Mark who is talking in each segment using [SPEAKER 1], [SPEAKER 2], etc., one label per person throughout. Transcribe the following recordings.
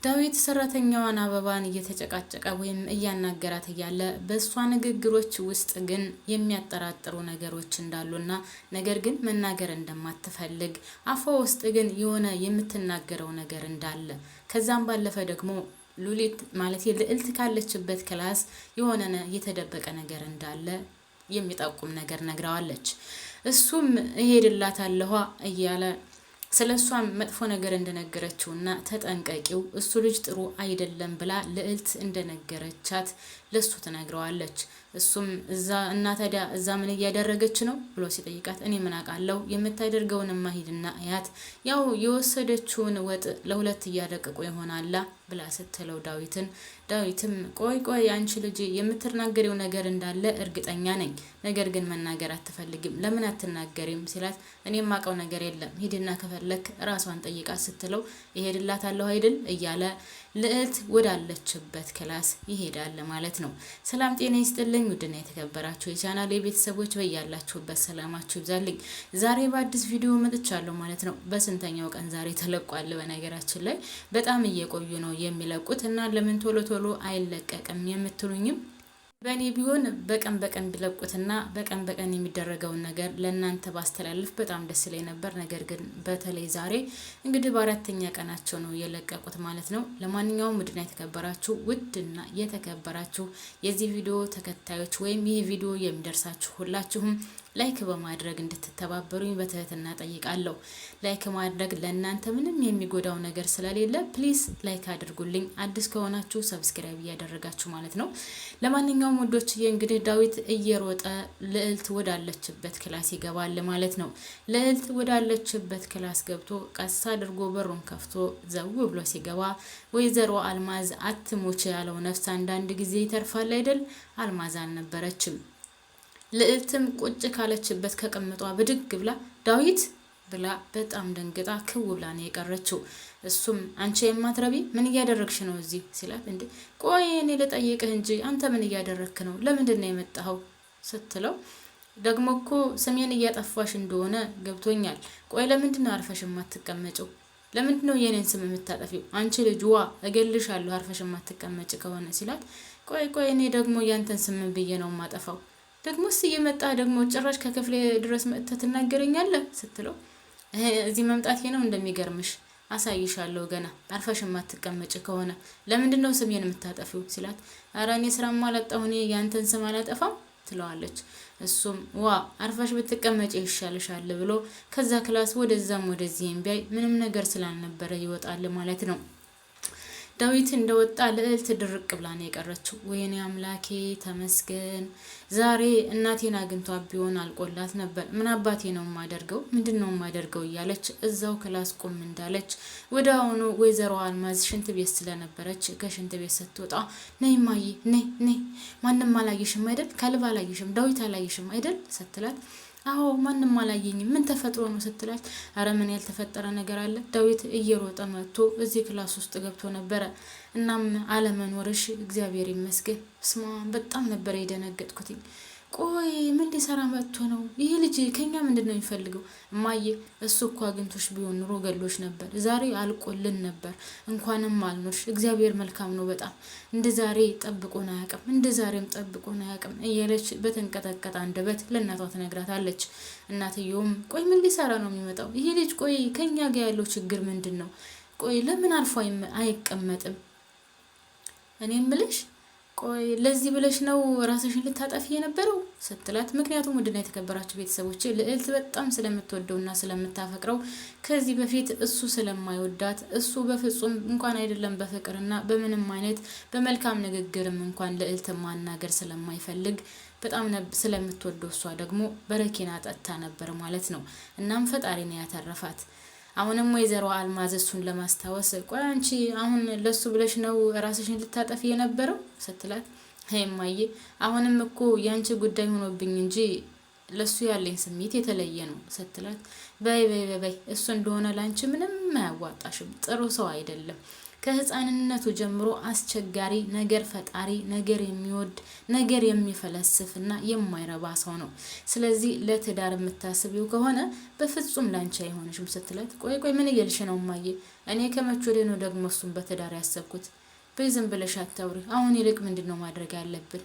[SPEAKER 1] ዳዊት ሰራተኛዋን አበባን እየተጨቃጨቀ ወይም እያናገራት እያለ በእሷ ንግግሮች ውስጥ ግን የሚያጠራጥሩ ነገሮች እንዳሉና ነገር ግን መናገር እንደማትፈልግ አፏ ውስጥ ግን የሆነ የምትናገረው ነገር እንዳለ ከዛም ባለፈ ደግሞ ሉሊት ማለት ልዕልት ካለችበት ክላስ የሆነ የተደበቀ ነገር እንዳለ የሚጠቁም ነገር ነግራዋለች። እሱም እሄድላታለሁ እያለ ስለሷም መጥፎ ነገር እንደነገረችውና ተጠንቀቂው እሱ ልጅ ጥሩ አይደለም ብላ ልዕልት እንደነገረቻት ለሱ ትነግረዋለች። እሱም እዛ እና ታዲያ እዛ ምን እያደረገች ነው ብሎ ሲጠይቃት እኔ ምን አውቃለሁ የምታደርገውንማ ሂድና አያት ያው የወሰደችውን ወጥ ለሁለት እያደቀቁ ይሆናላ ብላ ስትለው ዳዊትም ቆይ አንቺ ልጅ የምትናገሪው ነገር እንዳለ እርግጠኛ ነኝ፣ ነገር ግን መናገር አትፈልጊም ለምን አትናገሪም ሲላት እኔ የማውቀው ነገር የለም ሂድና ከፈለክ ራሷን ጠይቃት ስትለው ይሄድላታለሁ አይደል እያለ ልዕልት ወዳለችበት ክላስ ይሄዳል ማለት ነው። ሰላም ጤና ይስጥልኝ ውድና የተከበራችሁ የቻናሌ ቤተሰቦች በያላችሁበት ሰላማችሁ ይብዛልኝ። ዛሬ በአዲስ ቪዲዮ መጥቻለሁ ማለት ነው። በስንተኛው ቀን ዛሬ ተለቋል። በነገራችን ላይ በጣም እየቆዩ ነው የሚለቁት እና ለምን ቶሎ አይለቀቅም የምትሉኝም በእኔ ቢሆን በቀን ቢለቁትና በቀን የሚደረገውን ነገር ለእናንተ ባስተላልፍ በጣም ደስ ይለኝ ነበር። ነገር ግን በተለይ ዛሬ እንግዲህ በአራተኛ ቀናቸው ነው የለቀቁት ማለት ነው። ለማንኛውም ውድና የተከበራችሁ የዚህ ቪዲዮ ተከታዮች ወይም ይህ ቪዲዮ የሚደርሳችሁ ሁላችሁም ላይክ በማድረግ እንድትተባበሩኝ በትህትና ጠይቃለሁ። ላይክ ማድረግ ለእናንተ ምንም የሚጎዳው ነገር ስለሌለ ፕሊዝ ላይክ አድርጉልኝ። አዲስ ከሆናችሁ ሰብስክራይብ እያደረጋችሁ ማለት ነው። ለማንኛውም ወዶችዬ እንግዲህ ዳዊት እየሮጠ ልዕልት ወዳለችበት ክላስ ይገባል ማለት ነው። ልዕልት ወዳለችበት ክላስ ገብቶ ቀስ አድርጎ በሩን ከፍቶ ዘው ብሎ ሲገባ ወይዘሮ አልማዝ አትሞች ያለው ነፍስ አንዳንድ ጊዜ ይተርፋል አይደል? አልማዝ አልነበረችም። ልዕልትም ቁጭ ካለችበት ከቀምጧ ብድግ ብላ ዳዊት ብላ በጣም ደንግጣ ክው ብላ ነው የቀረችው። እሱም አንቺ የማትረቢ ምን እያደረግሽ ነው እዚህ ሲላት እንዴ ቆይ እኔ ልጠይቅህ እንጂ አንተ ምን እያደረግክ ነው ለምንድን ነው የመጣኸው ስትለው ደግሞ እኮ ስሜን እያጠፋሽ እንደሆነ ገብቶኛል። ቆይ ለምንድን ነው አርፈሽ የማትቀመጪው? ለምንድን ነው የኔን ስም የምታጠፊው? አንቺ ልጅ እገልሻለሁ አርፈሽ የማትቀመጪ ከሆነ ሲላት ቆይ እኔ ደግሞ ያንተን ስም ብዬ ነው የማጠፋው ደግሞስ እየመጣህ ደግሞ ጭራሽ ከክፍሌ ድረስ መጥተህ ትናገረኛለህ ስትለው እዚህ መምጣቴ ነው እንደሚገርምሽ አሳይሻለሁ ገና አርፈሽ የማትቀመጪ ከሆነ ለምንድን ነው ስሜን የምታጠፊው ሲላት ኧረ እኔ ስራም አላጣሁ እኔ ያንተን ስም አላጠፋም ትለዋለች። እሱም አርፈሽ ብትቀመጪ ይሻልሻል ብሎ ከዛ ክላስ ወደዛም ወደዚህም ቢያይ ምንም ነገር ስላልነበረ ይወጣል ማለት ነው። ዳዊት እንደወጣ ልዕልት ድርቅ ብላ ነው የቀረችው። ወይኔ አምላኬ ተመስገን፣ ዛሬ እናቴን አግኝቷት ቢሆን አልቆላት ነበር። ምን አባቴ ነው የማደርገው? ምንድነው የማደርገው እያለች እዛው ክላስ ቁም እንዳለች ወደ አሁኑ ወይዘሮ አልማዝ ሽንት ቤት ስለነበረች ከሽንት ቤት ስትወጣ ነይ ማዬ ነይ ማንም አላየሽም አይደል? ከልብ አላየሽም፣ ዳዊት አላየሽም አይደል ስትላት አዎ ማንም አላየኝም ምን ተፈጥሮ ነው ስትላት አረ ምን ያልተፈጠረ ነገር አለ? ዳዊት እየሮጠ መጥቶ እዚህ ክላስ ውስጥ ገብቶ ነበረ። እናም አለመኖርሽ እግዚአብሔር ይመስገን። ስማ በጣም ነበር የደነገጥኩት። ቆይ ምን ሊሰራ መጥቶ ነው? ይሄ ልጅ ከኛ ምንድነው የሚፈልገው? እማዬ እሱ እኮ አግኝቶሽ ቢሆን ኑሮ ገሎሽ ነበር። ዛሬ አልቆልን ነበር። እንኳንም አልኖርሽ። እግዚአብሔር መልካም ነው በጣም እንደ ዛሬ ጠብቆን አያውቅም፣ እንደ ዛሬም ጠብቆን አያውቅም እያለች በተንቀጠቀጠ አንደበት ለእናቷ ትነግራታለች። እናትየውም ቆይ ምን ሊሰራ ነው የሚመጣው ይሄ ልጅ? ቆይ ከኛ ጋር ያለው ችግር ምንድን ነው? ቆይ ለምን አልፎ አይቀመጥም? እኔ እምልሽ ቆይ ለዚህ ብለሽ ነው ራስሽን ልታጠፊ የነበረው ስትላት ምክንያቱም ውድና የተከበራችሁ ቤተሰቦች ልዕልት በጣም ስለምትወደውና ስለምታፈቅረው ከዚህ በፊት እሱ ስለማይወዳት እሱ በፍጹም እንኳን አይደለም በፍቅርና በምንም አይነት በመልካም ንግግርም እንኳን ልዕልት ማናገር ስለማይፈልግ በጣም ስለምትወደው እሷ ደግሞ በረኪና ጠጥታ ነበር ማለት ነው። እናም ፈጣሪ ነው ያተረፋት። አሁንም ወይዘሮ አልማዝ እሱን ለማስታወስ ቆይ አንቺ አሁን ለሱ ብለሽ ነው ራስሽን ልታጠፊ የነበረው ስትላት እማዬ አሁንም እኮ ያንቺ ጉዳይ ሆኖብኝ እንጂ ለሱ ያለኝ ስሜት የተለየ ነው ስትላት በይ እሱ እንደሆነ ላንቺ ምንም አያዋጣሽም፣ ጥሩ ሰው አይደለም። ከህፃንነቱ ጀምሮ አስቸጋሪ፣ ነገር ፈጣሪ፣ ነገር የሚወድ፣ ነገር የሚፈለስፍና የማይረባ ሰው ነው። ስለዚህ ለትዳር የምታስቢው ከሆነ በፍጹም ላንቺ አይሆንሽም ስትላት፣ ቆይ ቆይ ምን እያልሽ ነው እማዬ? እኔ ከመቼ ወዲህ ነው ደግሞ እሱን በትዳር ያሰብኩት? በይ ዝም ብለሽ አታውሪ። አሁን ይልቅ ምንድነው ማድረግ ያለብን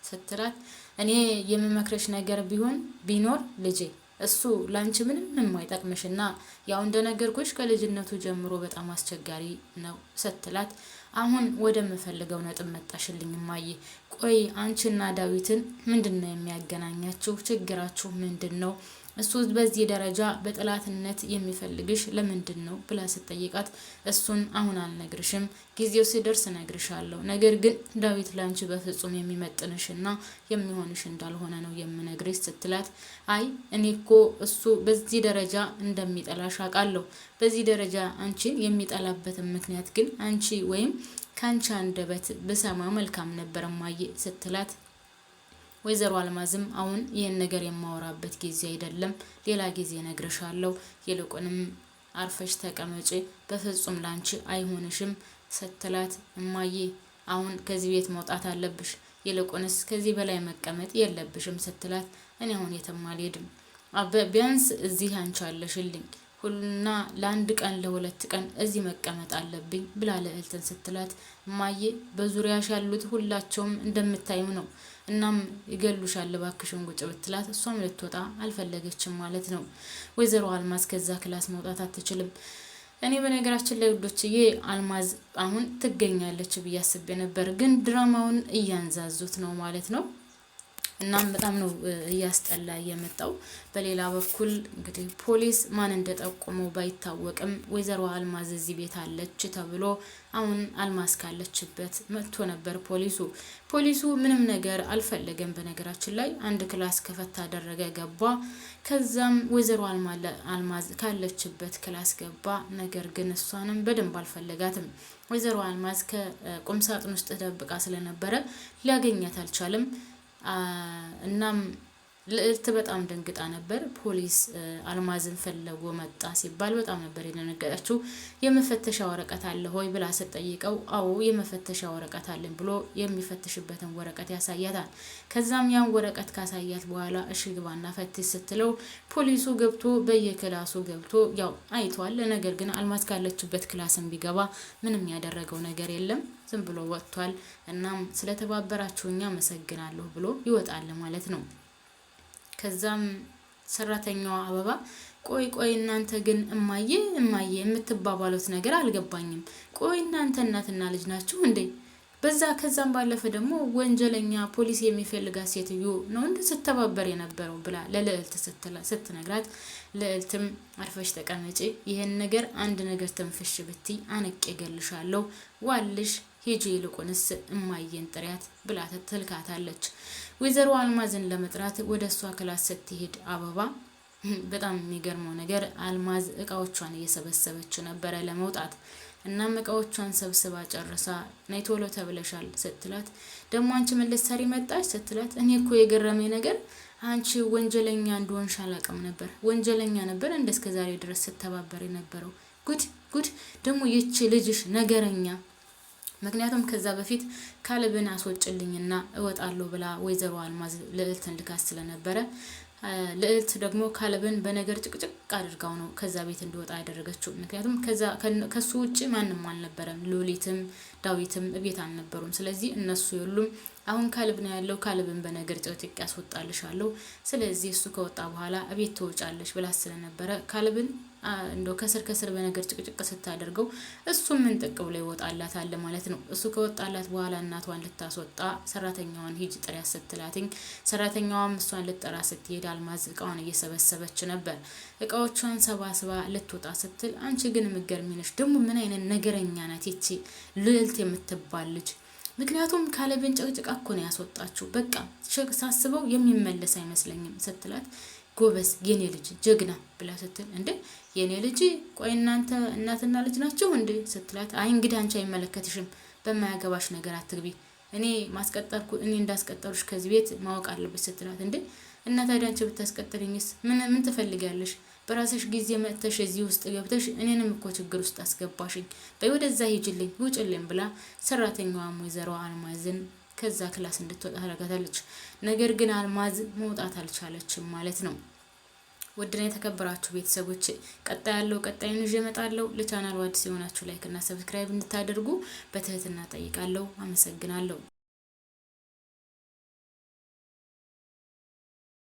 [SPEAKER 1] ስትላት፣ እኔ የምመክረሽ ነገር ቢኖር ልጄ እሱ ላንቺ ምንም የማይጠቅምሽና ያው እንደነገርኩሽ ከልጅነቱ ጀምሮ በጣም አስቸጋሪ ነው ስትላት፣ አሁን ወደምፈልገው ነጥብ መጣሽልኝ እማዬ። ቆይ አንቺና ዳዊትን ምንድነው የሚያገናኛችሁ? ችግራችሁ ምንድነው? እሱ በዚህ ደረጃ በጥላትነት የሚፈልግሽ ለምንድን ነው ብላ ስትጠይቃት፣ እሱን አሁን አልነግርሽም፣ ጊዜው ሲደርስ እነግርሻለሁ። ነገር ግን ዳዊት ላንቺ በፍጹም የሚመጥንሽና የሚሆንሽ እንዳልሆነ ነው የምነግርሽ ስትላት፣ አይ እኔ እኮ እሱ በዚህ ደረጃ እንደሚጠላሽ አውቃለሁ። በዚህ ደረጃ አንቺን የሚጠላበትን ምክንያት ግን አንቺ ወይም ከአንቺ አንደበት ብሰማ መልካም ነበር እማዬ ስትላት፣ ወይዘሮ አልማዝም አሁን ይህን ነገር የማወራበት ጊዜ አይደለም፣ ሌላ ጊዜ ነግርሻለሁ። ይልቁንም አርፈሽ ተቀመጪ፣ በፍጹም ላንቺ አይሆንሽም ስትላት፣ እማዬ አሁን ከዚህ ቤት መውጣት አለብሽ፣ ይልቁንስ ከዚህ በላይ መቀመጥ የለብሽም ስትላት፣ እኔ አሁን የትም አልሄድም፣ ቢያንስ እዚህ አንቺ አለሽልኝ ሁሉና ለአንድ ቀን ለሁለት ቀን እዚህ መቀመጥ አለብኝ ብላ ልዕልትን ስትላት፣ እማዬ በዙሪያሽ ያሉት ሁላቸውም እንደምታዩ ነው፣ እናም ይገሉሻል፣ እባክሽን ቁጭ ብትላት እሷም ልትወጣ አልፈለገችም ማለት ነው። ወይዘሮ አልማዝ ከዛ ክላስ መውጣት አትችልም። እኔ በነገራችን ላይ ውዶችዬ አልማዝ አሁን ትገኛለች ብዬ አስቤ ነበር፣ ግን ድራማውን እያንዛዙት ነው ማለት ነው። እናም በጣም ነው እያስጠላ የመጣው። በሌላ በኩል እንግዲህ ፖሊስ ማን እንደጠቆመው ባይታወቅም ወይዘሮ አልማዝ እዚህ ቤት አለች ተብሎ አሁን አልማዝ ካለችበት መጥቶ ነበር ፖሊሱ ምንም ነገር አልፈለገም። በነገራችን ላይ አንድ ክላስ ከፈታ አደረገ፣ ገባ። ከዛም ወይዘሮ አልማዝ ካለችበት ክላስ ገባ። ነገር ግን እሷንም በደንብ አልፈለጋትም። ወይዘሮ አልማዝ ከቁም ሳጥን ውስጥ ተደብቃ ስለነበረ ሊያገኛት አልቻለም። እናም ልዕልት በጣም ደንግጣ ነበር። ፖሊስ አልማዝን ፈለጎ መጣ ሲባል በጣም ነበር የደነገጠችው። የመፈተሻ ወረቀት አለ ሆይ ብላ ስትጠይቀው አዎ የመፈተሻ ወረቀት አለኝ ብሎ የሚፈትሽበትን ወረቀት ያሳያታል። ከዛም ያን ወረቀት ካሳያት በኋላ እሺ ግባና ፈትሽ ስትለው ፖሊሱ ገብቶ በየክላሱ ገብቶ ያው አይቷል። ነገር ግን አልማዝ ካለችበት ክላስም ቢገባ ምንም ያደረገው ነገር የለም፣ ዝም ብሎ ወጥቷል። እናም ስለተባበራችሁኛ አመሰግናለሁ ብሎ ይወጣል ማለት ነው። ከዛም ሰራተኛዋ አበባ ቆይ እናንተ ግን እማዬ የምትባባሉት ነገር አልገባኝም። ቆይ እናንተ እናትና ልጅ ናችሁ እንዴ? ከዛም ባለፈ ደግሞ ወንጀለኛ ፖሊስ የሚፈልጋት ሴትዮ ነው እንደ ስተባበር የነበረው ብላ ለልዕልት ስትነግራት፣ ልዕልትም አርፈሽ ተቀመጪ፣ ይሄን ነገር አንድ ነገር ተንፍሽ ብቲ አንቄ እገልሻለሁ፣ ዋልሽ ሂጂ፣ ይልቁንስ እማዬን ጥሪያት ብላ ትልካታለች። ወይዘሮ አልማዝን ለመጥራት ወደ እሷ ክላስ ስትሄድ አበባ በጣም የሚገርመው ነገር አልማዝ እቃዎቿን እየሰበሰበች ነበረ ለመውጣት። እናም እቃዎቿን ሰብስባ ጨርሳ ነይ ቶሎ ተብለሻል ስትላት፣ ደግሞ አንቺ ምን ልትሰሪ መጣች ስትላት፣ እኔ እኮ የገረመኝ ነገር አንቺ ወንጀለኛ እንደሆንሽ አላውቅም ነበር። ወንጀለኛ ነበር እስከዛሬ ድረስ ስተባበር የነበረው። ጉድ ደግሞ ይቺ ልጅሽ ነገረኛ። ምክንያቱም ከዛ በፊት ካለብን አስወጭልኝና እወጣለሁ ብላ ወይዘሮ አልማዝ ልዕልትን ልካስ ስለነበረ ልዕልት ደግሞ ካለብን በነገር ጭቅጭቅ አድርጋው ነው ከዛ ቤት እንዲወጣ ያደረገችው። ምክንያቱም ከሱ ውጪ ማንም አልነበረም፣ ሉሊትም ዳዊትም ቤት አልነበሩም። ስለዚህ እነሱ ሁሉም አሁን ካለብ ነው ያለው፣ ካለብን በነገር ጭቅጭቅ ያስወጣልሻለሁ፣ ስለዚህ እሱ ከወጣ በኋላ ቤት ትወጫለሽ ብላ ስለነበረ ካለብን እንደው ከስር በነገር ጭቅጭቅ ስታደርገው እሱ ምን ጥቅ ብሎ ይወጣላታል ማለት ነው። እሱ ከወጣላት በኋላ እናቷን ልታስወጣ ሰራተኛዋን ሂጅ ጥሪያት ስትላትኝ፣ ሰራተኛዋም እሷን ልትጠራ ስትሄድ አልማዝ እቃዋን እየሰበሰበች ነበር። እቃዎቿን ሰባስባ ልትወጣ ስትል፣ አንቺ ግን የምትገርሚ ነሽ፣ ደግሞ ምን አይነት ነገረኛ ናት ይቺ ልዕልት የምትባል ልጅ። ምክንያቱም ካለብን ጭቅጭቅ እኮ ነው ያስወጣችው፣ በቃ ሳስበው የሚመለስ አይመስለኝም ስትላት፣ ጎበዝ የኔ ልጅ ጀግና ብላ ስትል፣ እንዴ የኔ ልጅ ቆይ እናንተ እናትና ልጅ ናችሁ እንዴ ስትላት፣ አይ እንግዲህ አንቺ አይመለከትሽም፣ በማያገባሽ ነገር አትግቢ፣ እኔ እንዳስቀጠሩሽ ከዚህ ቤት ማወቅ አለብሽ ስትላት፣ እንዴ እና ታዲያ አንቺ ብታስቀጥሪኝስ ምን ትፈልጊያለሽ? በራስሽ ጊዜ መጥተሽ እዚህ ውስጥ ገብተሽ እኔንም እኮ ችግር ውስጥ አስገባሽኝ፣ በይ ወደዛ ሂጅልኝ፣ ውጭልኝ ብላ ሰራተኛዋም ወይዘሮ አልማዝን ከዛ ክላስ እንድትወጣ ታደርጋታለች። ነገር ግን አልማዝ መውጣት አልቻለችም ማለት ነው። ውድና የተከበራችሁ ቤተሰቦች ቀጣዩን ይዤ እመጣለሁ። ለቻናሉ አዲስ የሆናችሁ ላይክ እና ሰብስክራይብ እንድታደርጉ በትህትና ጠይቃለሁ። አመሰግናለሁ።